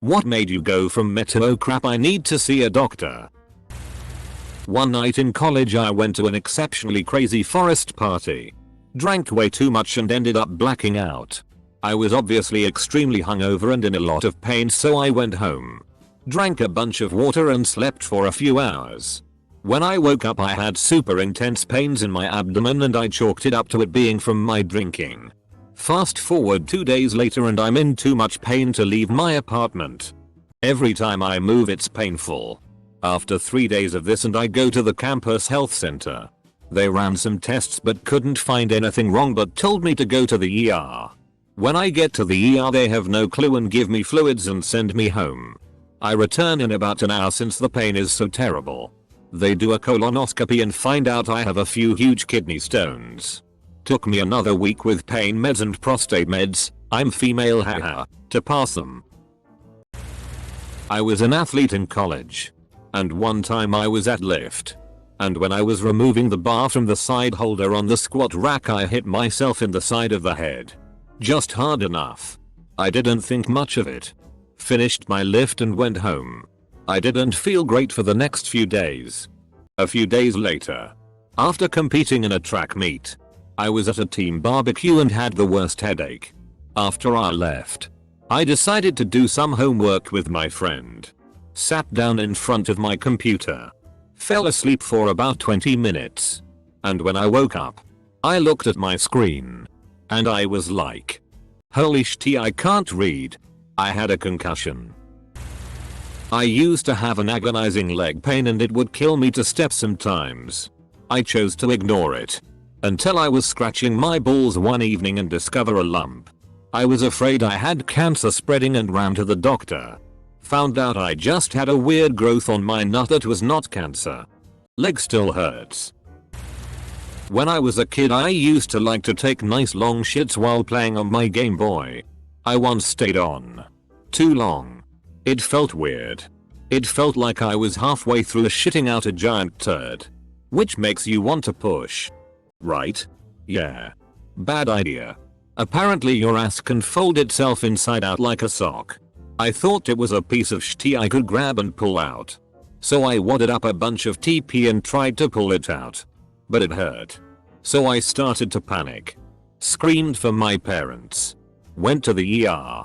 What made you go from meh to oh crap I need to see a doctor? One night in college I went to an exceptionally crazy forest party. Drank way too much and ended up blacking out. I was obviously extremely hungover and in a lot of pain, so I went home. Drank a bunch of water and slept for a few hours. When I woke up I had super intense pains in my abdomen and I chalked it up to it being from my drinking. Fast forward 2 days later and I'm in too much pain to leave my apartment. Every time I move it's painful. After 3 days of this and I go to the campus health center. They ran some tests but couldn't find anything wrong but told me to go to the ER. When I get to the ER they have no clue and give me fluids and send me home. I return in about an hour since the pain is so terrible. They do a colonoscopy and find out I have a few huge kidney stones. Took me another week with pain meds and prostate meds, I'm female haha, to pass them. I was an athlete in college. And one time I was at lift. And when I was removing the bar from the side holder on the squat rack I hit myself in the side of the head. Just hard enough. I didn't think much of it. Finished my lift and went home. I didn't feel great for the next few days. A few days later, after competing in a track meet, I was at a team barbecue and had the worst headache. After I left, I decided to do some homework with my friend. Sat down in front of my computer. Fell asleep for about 20 minutes. And when I woke up, I looked at my screen. And I was like, holy shit, I can't read. I had a concussion. I used to have an agonizing leg pain and it would kill me to step sometimes. I chose to ignore it. Until I was scratching my balls one evening and discover a lump. I was afraid I had cancer spreading and ran to the doctor. Found out I just had a weird growth on my nut that was not cancer. Leg still hurts. When I was a kid I used to like to take nice long shits while playing on my Game Boy. I once stayed on too long. It felt weird. It felt like I was halfway through shitting out a giant turd. Which makes you want to push. Right? Yeah. Bad idea. Apparently your ass can fold itself inside out like a sock. I thought it was a piece of shit I could grab and pull out. So I wadded up a bunch of TP and tried to pull it out. But it hurt. So I started to panic. Screamed for my parents. Went to the ER.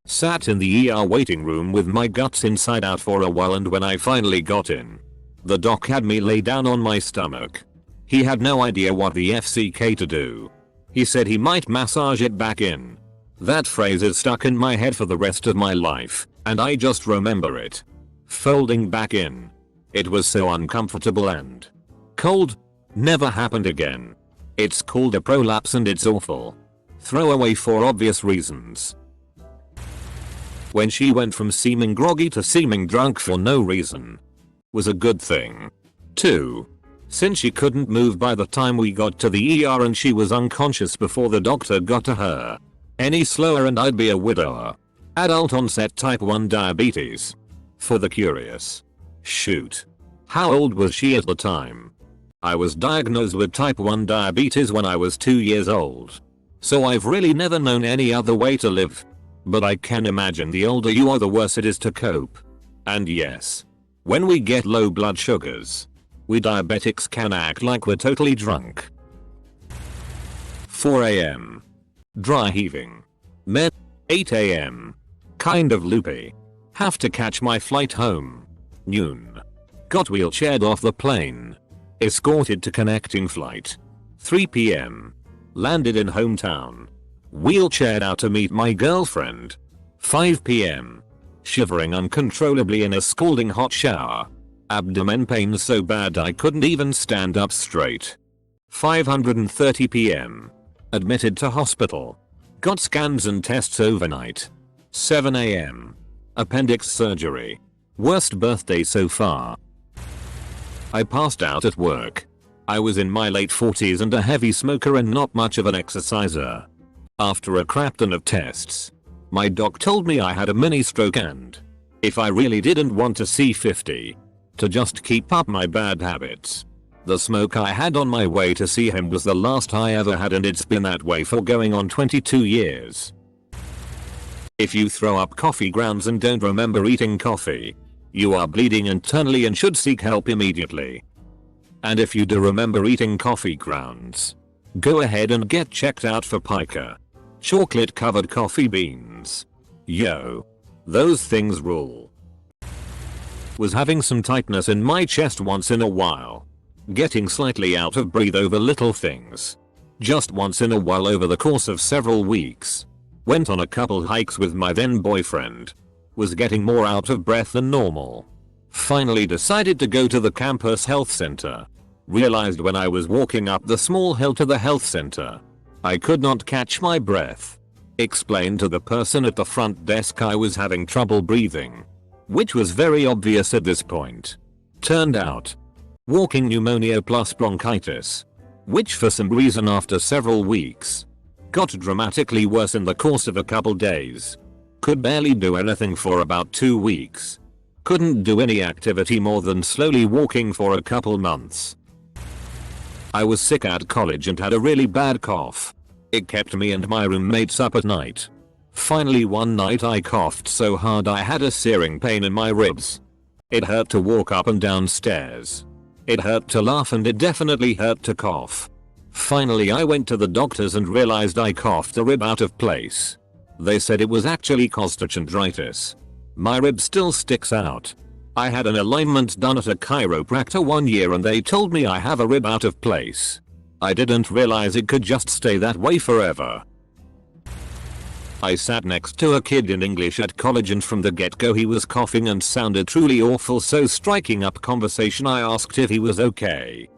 Sat in the ER waiting room with my guts inside out for a while and when I finally got in, the doc had me lay down on my stomach. He had no idea what the FCK to do. He said he might massage it back in. That phrase is stuck in my head for the rest of my life, and I just remember it. Folding back in. It was so uncomfortable and cold. Never happened again. It's called a prolapse and it's awful. Throw away for obvious reasons. When she went from seeming groggy to seeming drunk for no reason. Was a good thing. 2. Since she couldn't move by the time we got to the ER and she was unconscious before the doctor got to her. Any slower and I'd be a widower. Adult onset type 1 diabetes. For the curious. Shoot. How old was she at the time? I was diagnosed with type 1 diabetes when I was 2 years old. So I've really never known any other way to live. But I can imagine the older you are the worse it is to cope. And yes. When we get low blood sugars, we diabetics can act like we're totally drunk. 4 AM. Dry heaving. Men. 8 AM. Kind of loopy. Have to catch my flight home. Noon. Got wheelchaired off the plane. Escorted to connecting flight. 3 PM. Landed in hometown. Wheelchaired out to meet my girlfriend. 5 PM. Shivering uncontrollably in a scalding hot shower. Abdomen pain so bad I couldn't even stand up straight. 5:30 PM. Admitted to hospital. Got scans and tests overnight. 7 AM. Appendix surgery. Worst birthday so far. I passed out at work. I was in my late 40s and a heavy smoker and not much of an exerciser. After a crap ton of tests, my doc told me I had a mini stroke and, if I really didn't want to see 50, to just keep up my bad habits. The smoke I had on my way to see him was the last I ever had and it's been that way for going on 22 years. If you throw up coffee grounds and don't remember eating coffee, you are bleeding internally and should seek help immediately. And if you do remember eating coffee grounds, go ahead and get checked out for pica. Chocolate covered coffee beans. Yo. Those things rule. Was having some tightness in my chest once in a while. Getting slightly out of breath over little things. Just once in a while over the course of several weeks. Went on a couple hikes with my then boyfriend. Was getting more out of breath than normal. Finally decided to go to the campus health center. Realized when I was walking up the small hill to the health center, I could not catch my breath. Explained to the person at the front desk I was having trouble breathing. Which was very obvious at this point. Turned out, walking pneumonia plus bronchitis. Which for some reason after several weeks, got dramatically worse in the course of a couple days. Could barely do anything for about 2 weeks. Couldn't do any activity more than slowly walking for a couple months. I was sick at college and had a really bad cough. It kept me and my roommates up at night. Finally one night I coughed so hard I had a searing pain in my ribs. It hurt to walk up and down stairs. It hurt to laugh and it definitely hurt to cough. Finally I went to the doctors and realized I coughed a rib out of place. They said it was actually costochondritis. My rib still sticks out. I had an alignment done at a chiropractor 1 year and they told me I have a rib out of place. I didn't realize it could just stay that way forever. I sat next to a kid in English at college and from the get-go he was coughing and sounded truly awful, so striking up conversation I asked if he was okay.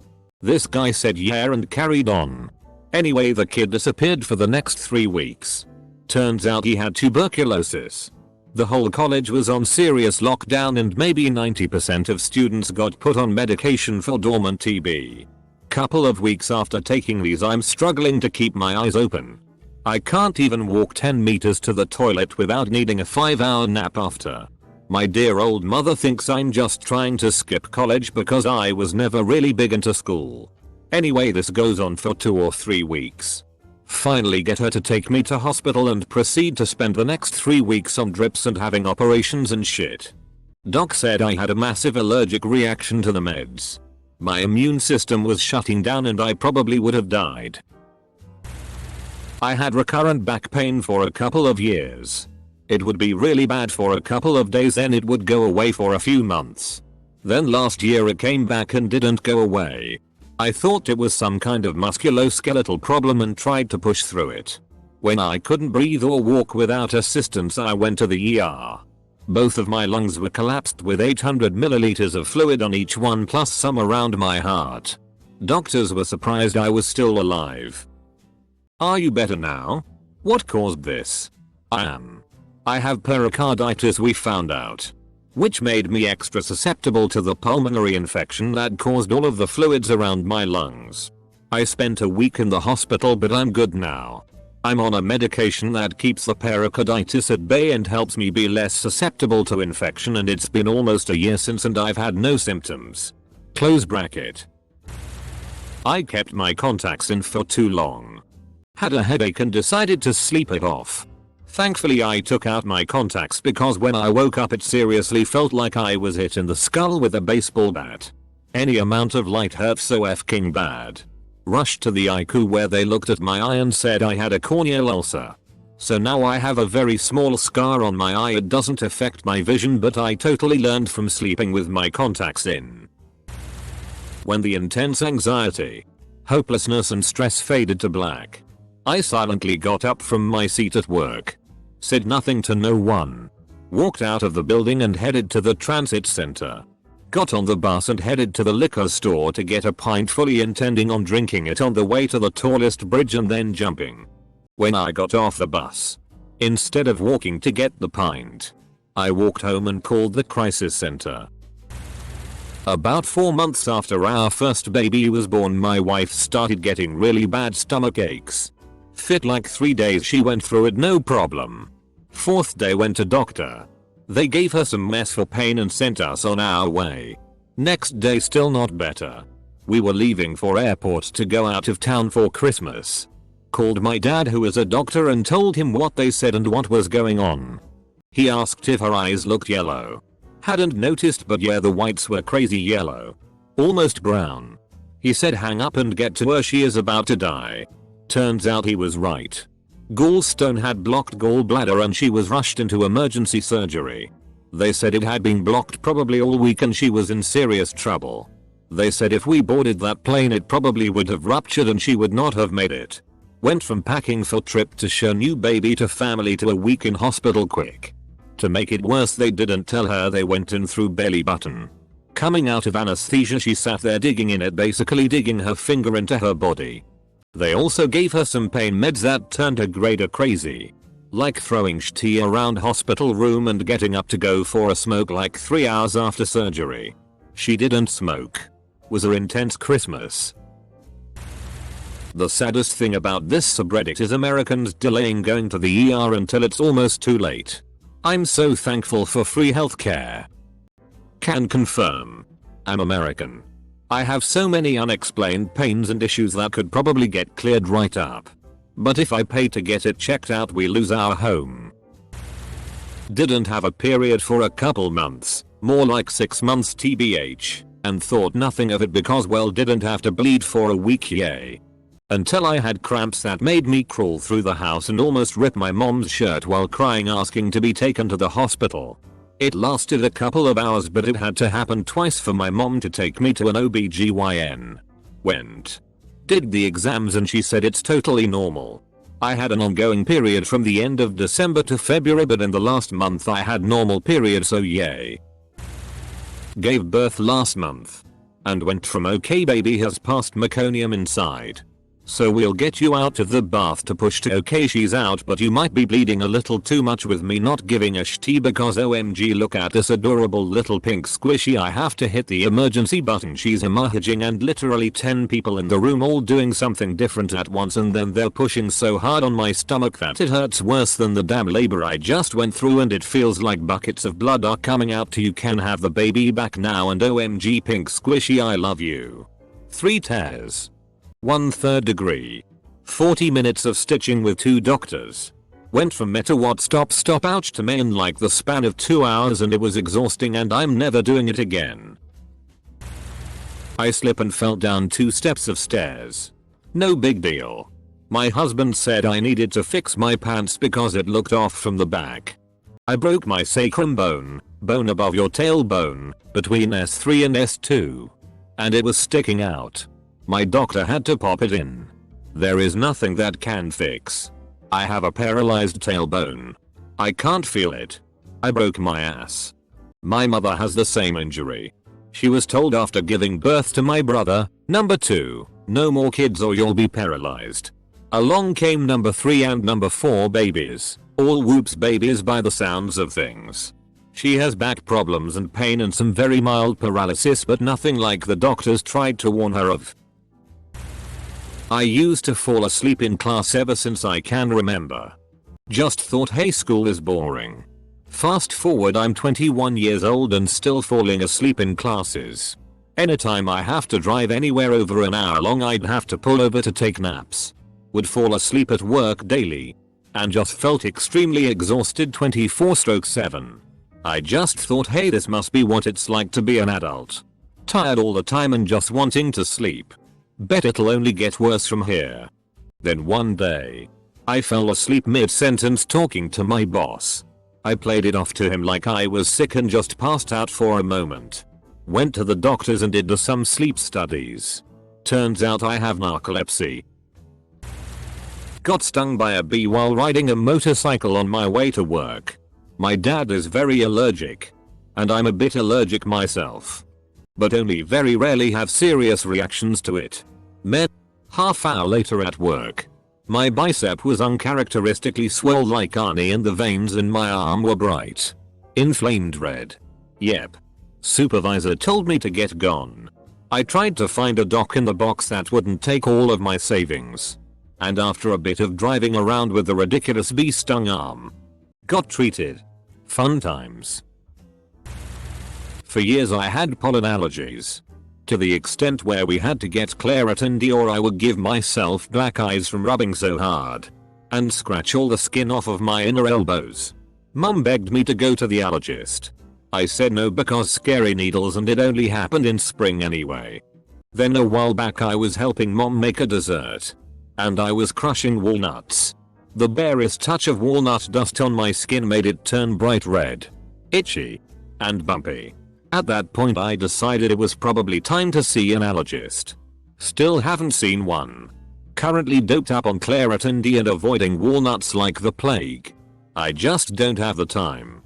This guy said yeah and carried on. Anyway, the kid disappeared for the next 3 weeks. Turns out he had tuberculosis. The whole college was on serious lockdown and maybe 90% of students got put on medication for dormant TB. Couple of weeks after taking these I'm struggling to keep my eyes open. I can't even walk 10 meters to the toilet without needing a 5-hour nap after. My dear old mother thinks I'm just trying to skip college because I was never really big into school. Anyway, this goes on for 2 or 3 weeks. Finally get her to take me to hospital and proceed to spend the next 3 weeks on drips and having operations and shit. Doc said I had a massive allergic reaction to the meds. My immune system was shutting down and I probably would have died. I had recurrent back pain for a couple of years. It would be really bad for a couple of days, then it would go away for a few months. Then last year it came back and didn't go away. I thought it was some kind of musculoskeletal problem and tried to push through it. When I couldn't breathe or walk without assistance I went to the ER. Both of my lungs were collapsed with 800 milliliters of fluid on each one plus some around my heart. Doctors were surprised I was still alive. Are you better now? What caused this? I have pericarditis, we found out. Which made me extra susceptible to the pulmonary infection that caused all of the fluids around my lungs. I spent a week in the hospital but I'm good now. I'm on a medication that keeps the pericarditis at bay and helps me be less susceptible to infection, and it's been almost a year since and I've had no symptoms. Close bracket. I kept my contacts in for too long. Had a headache and decided to sleep it off. Thankfully I took out my contacts because when I woke up it seriously felt like I was hit in the skull with a baseball bat. Any amount of light hurt so effing bad. Rushed to the ICU where they looked at my eye and said I had a corneal ulcer. So now I have a very small scar on my eye. It doesn't affect my vision, but I totally learned from sleeping with my contacts in. When the intense anxiety, hopelessness and stress faded to black, I silently got up from my seat at work. Said nothing to no one. Walked out of the building and headed to the transit center. Got on the bus and headed to the liquor store to get a pint, fully intending on drinking it on the way to the tallest bridge and then jumping. When I got off the bus, instead of walking to get the pint, I walked home and called the crisis center. About 4 months after our first baby was born, my wife started getting really bad stomach aches. Fit like 3 days she went through it no problem. 4th day went to doctor. They gave her some meds for pain and sent us on our way. Next day still not better. We were leaving for airport to go out of town for Christmas. Called my dad, who is a doctor, and told him what they said and what was going on. He asked if her eyes looked yellow. Hadn't noticed, but yeah, the whites were crazy yellow. Almost brown. He said hang up and get to her, she is about to die. Turns out he was right. Gallstone had blocked gallbladder and she was rushed into emergency surgery. They said it had been blocked probably all week and she was in serious trouble. They said if we boarded that plane it probably would have ruptured and she would not have made it. Went from packing for trip to show new baby to family to a week in hospital quick. To make it worse, they didn't tell her they went in through belly button. Coming out of anesthesia, she sat there digging in it, basically digging her finger into her body. They also gave her some pain meds that turned her grader crazy. Like throwing tea around hospital room and getting up to go for a smoke like 3 hours after surgery. She didn't smoke. Was her intense Christmas. The saddest thing about this subreddit is Americans delaying going to the ER until it's almost too late. I'm so thankful for free healthcare. Can confirm. I'm American. I have so many unexplained pains and issues that could probably get cleared right up. But if I pay to get it checked out, we lose our home. Didn't have a period for a couple months, more like 6 months tbh, and thought nothing of it because, well, didn't have to bleed for a week, yay. Until I had cramps that made me crawl through the house and almost rip my mom's shirt while crying asking to be taken to the hospital. It lasted a couple of hours, but it had to happen twice for my mom to take me to an OBGYN. Went. Did the exams and she said it's totally normal. I had an ongoing period from the end of December to February, but in the last month I had normal period, so yay. Gave birth last month. And went from okay, baby has passed meconium inside. So we'll get you out of the bath to push to okay, she's out, but you might be bleeding a little too much with me not giving a shit because OMG look at this adorable little pink squishy. I have to hit the emergency button. She's hemorrhaging and literally 10 people in the room all doing something different at once, and then they're pushing so hard on my stomach that it hurts worse than the damn labor I just went through, and it feels like buckets of blood are coming out. You can have the baby back now, and OMG pink squishy, I love you. 3 tears. 1/3 degree. 40 minutes of stitching with 2 doctors. Went from meta what stop ouch to me in like the span of 2 hours, and it was exhausting and I'm never doing it again. I slip and fell down 2 steps of stairs. No big deal. My husband said I needed to fix my pants because it looked off from the back. I broke my sacrum bone above your tailbone, between S3 and S2. And it was sticking out. My doctor had to pop it in. There is nothing that can fix. I have a paralyzed tailbone. I can't feel it. I broke my ass. My mother has the same injury. She was told after giving birth to my brother, number 2, no more kids or you'll be paralyzed. Along came number 3 and number 4 babies, all whoops babies by the sounds of things. She has back problems and pain and some very mild paralysis, but nothing like the doctors tried to warn her of. I used to fall asleep in class ever since I can remember. Just thought, hey, school is boring. Fast forward, I'm 21 years old and still falling asleep in classes. Anytime I have to drive anywhere over an hour long, I'd have to pull over to take naps. Would fall asleep at work daily. And just felt extremely exhausted 24/7. I just thought, hey, this must be what it's like to be an adult. Tired all the time and just wanting to sleep. Bet it'll only get worse from here. Then one day, I fell asleep mid-sentence talking to my boss. I played it off to him like I was sick and just passed out for a moment. Went to the doctors and did some sleep studies. Turns out I have narcolepsy. Got stung by a bee while riding a motorcycle on my way to work. My dad is very allergic. And I'm a bit allergic myself. But only very rarely have serious reactions to it. Half hour later at work. My bicep was uncharacteristically swelled like Arnie and the veins in my arm were bright. Inflamed red. Yep. Supervisor told me to get gone. I tried to find a doc in the box that wouldn't take all of my savings. And after a bit of driving around with the ridiculous bee stung arm. Got treated. Fun times. For years I had pollen allergies. To the extent where we had to get Claritin D or I would give myself black eyes from rubbing so hard. And scratch all the skin off of my inner elbows. Mum begged me to go to the allergist. I said no because scary needles and it only happened in spring anyway. Then a while back I was helping mom make a dessert. And I was crushing walnuts. The barest touch of walnut dust on my skin made it turn bright red, itchy, and bumpy. At that point I decided it was probably time to see an allergist. Still haven't seen one. Currently doped up on Claritin D and avoiding walnuts like the plague. I just don't have the time.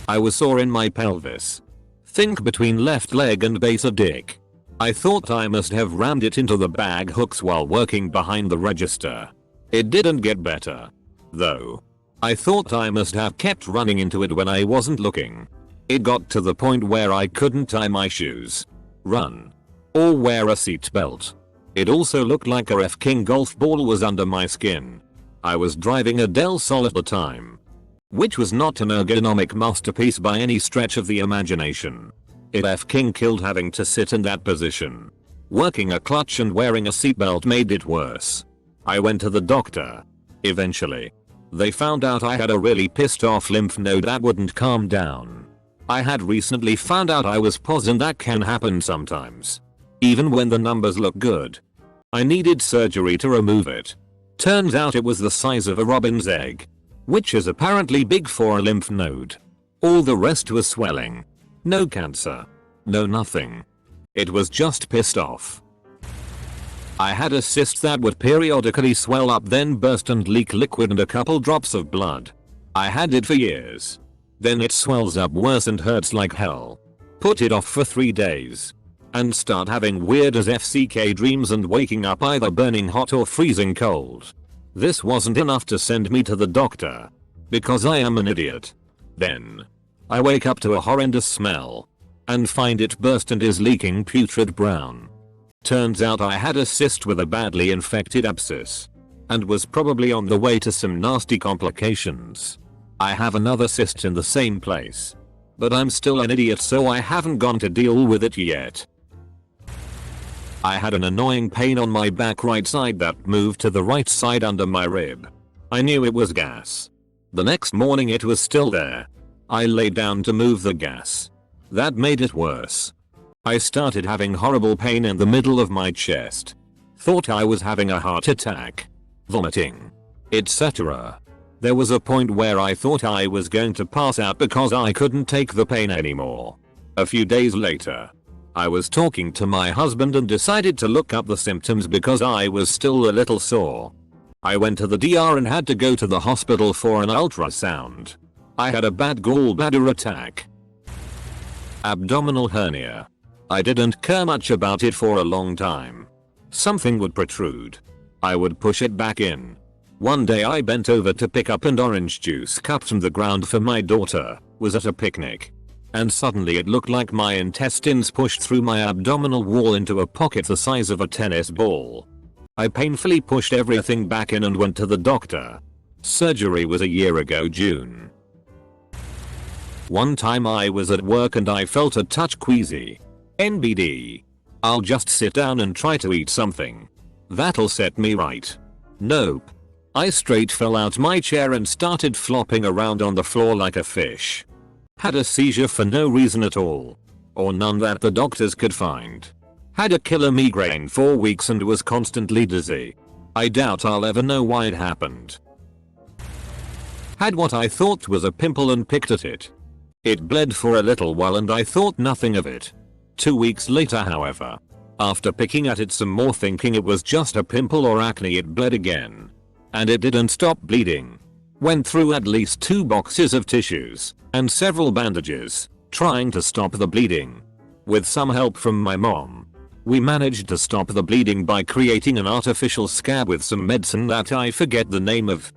I was sore in my pelvis. Think between left leg and base of dick. I thought I must have rammed it into the bag hooks while working behind the register. It didn't get better, though. I thought I must have kept running into it when I wasn't looking. It got to the point where I couldn't tie my shoes, run, or wear a seatbelt. It also looked like a F King golf ball was under my skin. I was driving a Del Sol at the time, which was not an ergonomic masterpiece by any stretch of the imagination. It F King killed having to sit in that position. Working a clutch and wearing a seatbelt made it worse. I went to the doctor. Eventually, they found out I had a really pissed off lymph node that wouldn't calm down. I had recently found out I was POS and that can happen sometimes, even when the numbers look good. I needed surgery to remove it. Turns out it was the size of a robin's egg, which is apparently big for a lymph node. All the rest was swelling. No cancer. No nothing. It was just pissed off. I had a cyst that would periodically swell up then burst and leak liquid and a couple drops of blood. I had it for years. Then it swells up worse and hurts like hell. Put it off for 3 days. And start having weird as FCK dreams and waking up either burning hot or freezing cold. This wasn't enough to send me to the doctor. Because I am an idiot. Then I wake up to a horrendous smell. And find it burst and is leaking putrid brown. Turns out I had a cyst with a badly infected abscess. And was probably on the way to some nasty complications. I have another cyst in the same place. But I'm still an idiot so I haven't gone to deal with it yet. I had an annoying pain on my back right side that moved to the right side under my rib. I knew it was gas. The next morning it was still there. I lay down to move the gas. That made it worse. I started having horrible pain in the middle of my chest. Thought I was having a heart attack. Vomiting. Etc. There was a point where I thought I was going to pass out because I couldn't take the pain anymore. A few days later, I was talking to my husband and decided to look up the symptoms because I was still a little sore. I went to the DR and had to go to the hospital for an ultrasound. I had a bad gallbladder attack. Abdominal hernia. I didn't care much about it for a long time. Something would protrude. I would push it back in. One day I bent over to pick up an orange juice cup from the ground for my daughter, was at a picnic. And suddenly it looked like my intestines pushed through my abdominal wall into a pocket the size of a tennis ball. I painfully pushed everything back in and went to the doctor. Surgery was a year ago June. One time I was at work and I felt a touch queasy. NBD. I'll just sit down and try to eat something. That'll set me right. Nope. I straight fell out my chair and started flopping around on the floor like a fish. Had a seizure for no reason at all. Or none that the doctors could find. Had a killer migraine for weeks and was constantly dizzy. I doubt I'll ever know why it happened. Had what I thought was a pimple and picked at it. It bled for a little while and I thought nothing of it. 2 weeks later however, after picking at it some more thinking it was just a pimple or acne, it bled again. And it didn't stop bleeding. Went through at least 2 boxes of tissues and several bandages, trying to stop the bleeding. With some help from my mom, we managed to stop the bleeding by creating an artificial scab with some medicine that I forget the name of.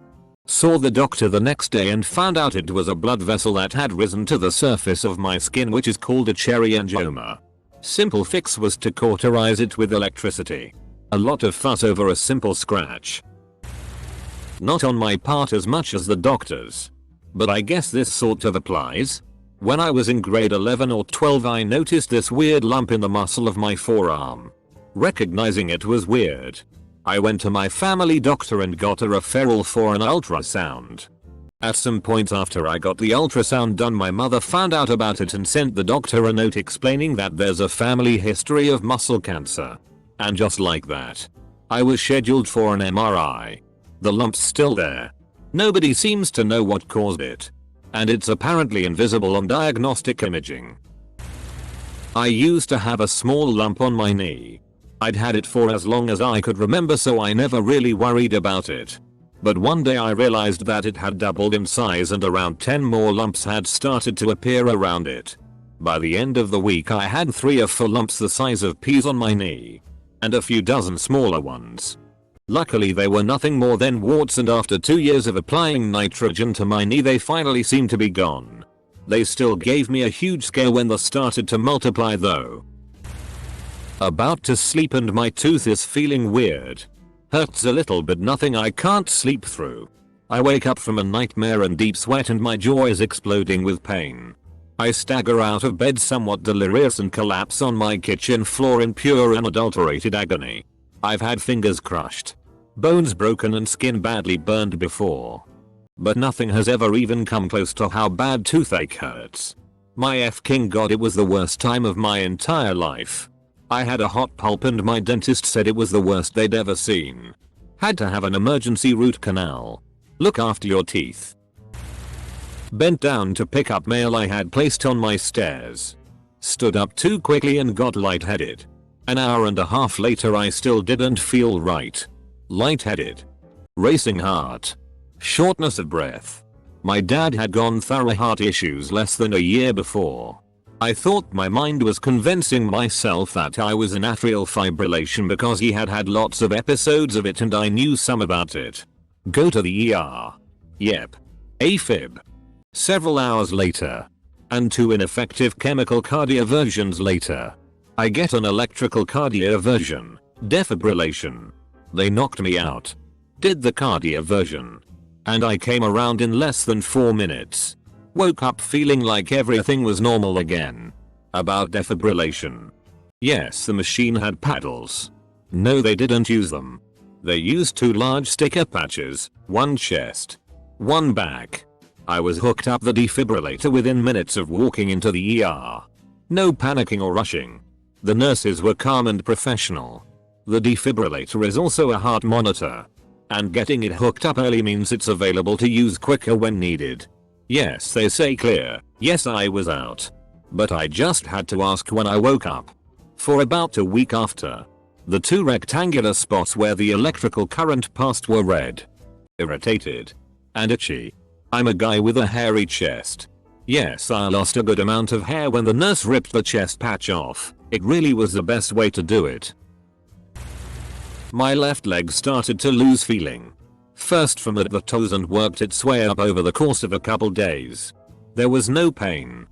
Saw the doctor the next day and found out it was a blood vessel that had risen to the surface of my skin, which is called a cherry angioma. Simple fix was to cauterize it with electricity. A lot of fuss over a simple scratch. Not on my part as much as the doctor's. But I guess this sort of applies. When I was in grade 11 or 12 I noticed this weird lump in the muscle of my forearm. Recognizing it was weird, I went to my family doctor and got a referral for an ultrasound. At some point after I got the ultrasound done, my mother found out about it and sent the doctor a note explaining that there's a family history of muscle cancer. And just like that, I was scheduled for an MRI. The lump's still there. Nobody seems to know what caused it. And it's apparently invisible on diagnostic imaging. I used to have a small lump on my knee. I'd had it for as long as I could remember, so I never really worried about it. But one day I realized that it had doubled in size and around 10 more lumps had started to appear around it. By the end of the week I had 3 or 4 lumps the size of peas on my knee. And a few dozen smaller ones. Luckily they were nothing more than warts, and after 2 years of applying nitrogen to my knee they finally seemed to be gone. They still gave me a huge scare when they started to multiply though. About to sleep and my tooth is feeling weird. Hurts a little but nothing I can't sleep through. I wake up from a nightmare and deep sweat and my jaw is exploding with pain. I stagger out of bed somewhat delirious and collapse on my kitchen floor in pure unadulterated agony. I've had fingers crushed, bones broken and skin badly burned before. But nothing has ever even come close to how bad toothache hurts. My f***ing god, it was the worst time of my entire life. I had a hot pulp and my dentist said it was the worst they'd ever seen. Had to have an emergency root canal. Look after your teeth. Bent down to pick up mail I had placed on my stairs. Stood up too quickly and got lightheaded. An hour and a half later I still didn't feel right. Lightheaded. Racing heart. Shortness of breath. My dad had gone through heart issues less than a year before. I thought my mind was convincing myself that I was in atrial fibrillation because he had had lots of episodes of it and I knew some about it. Go to the ER. Yep. AFib. Several hours later. And 2 ineffective chemical cardioversions later. I get an electrical cardioversion. Defibrillation. They knocked me out. Did the cardioversion. And I came around in less than 4 minutes. Woke up feeling like everything was normal again. About defibrillation. Yes, the machine had paddles. No, they didn't use them. They used 2 large sticker patches, 1 chest, 1 back. I was hooked up the defibrillator within minutes of walking into the ER. No panicking or rushing. The nurses were calm and professional. The defibrillator is also a heart monitor. And getting it hooked up early means it's available to use quicker when needed. Yes, they say clear. Yes, I was out. But I just had to ask when I woke up. For about a week after. The 2 rectangular spots where the electrical current passed were red. Irritated. And itchy. I'm a guy with a hairy chest. Yes, I lost a good amount of hair when the nurse ripped the chest patch off. It really was the best way to do it. My left leg started to lose feeling. First from at the toes and worked its way up over the course of a couple days. There was no pain.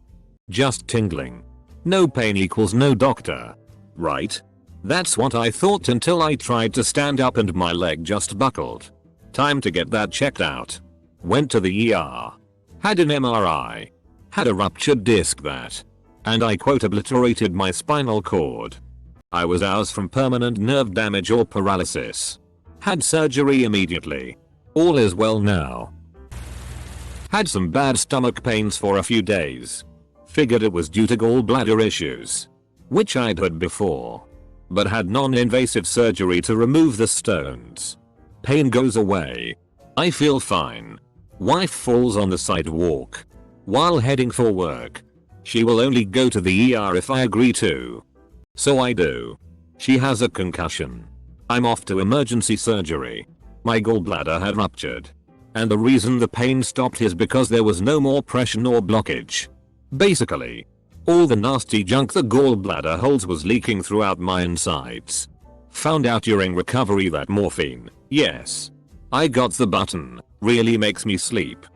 Just tingling. No pain equals no doctor. Right? That's what I thought until I tried to stand up and my leg just buckled. Time to get that checked out. Went to the ER. Had an MRI. Had a ruptured disc that. And I quote obliterated my spinal cord. I was hours from permanent nerve damage or paralysis. Had surgery immediately. All is well now. Had some bad stomach pains for a few days. Figured it was due to gallbladder issues. Which I'd heard before. But had non-invasive surgery to remove the stones. Pain goes away. I feel fine. Wife falls on the sidewalk. While heading for work. She will only go to the ER if I agree to. So I do. She has a concussion. I'm off to emergency surgery. My gallbladder had ruptured. And the reason the pain stopped is because there was no more pressure nor blockage. Basically, all the nasty junk the gallbladder holds was leaking throughout my insides. Found out during recovery that morphine, yes. I got the button, really makes me sleep.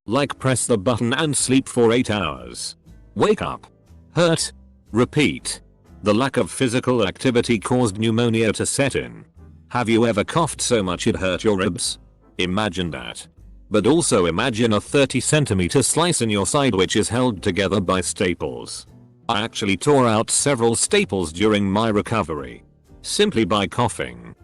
Like press the button and sleep for 8 hours. Wake up. Hurt. Repeat. The lack of physical activity caused pneumonia to set in. Have you ever coughed so much it hurt your ribs? Imagine that. But also imagine a 30cm slice in your side which is held together by staples. I actually tore out several staples during my recovery. Simply by coughing.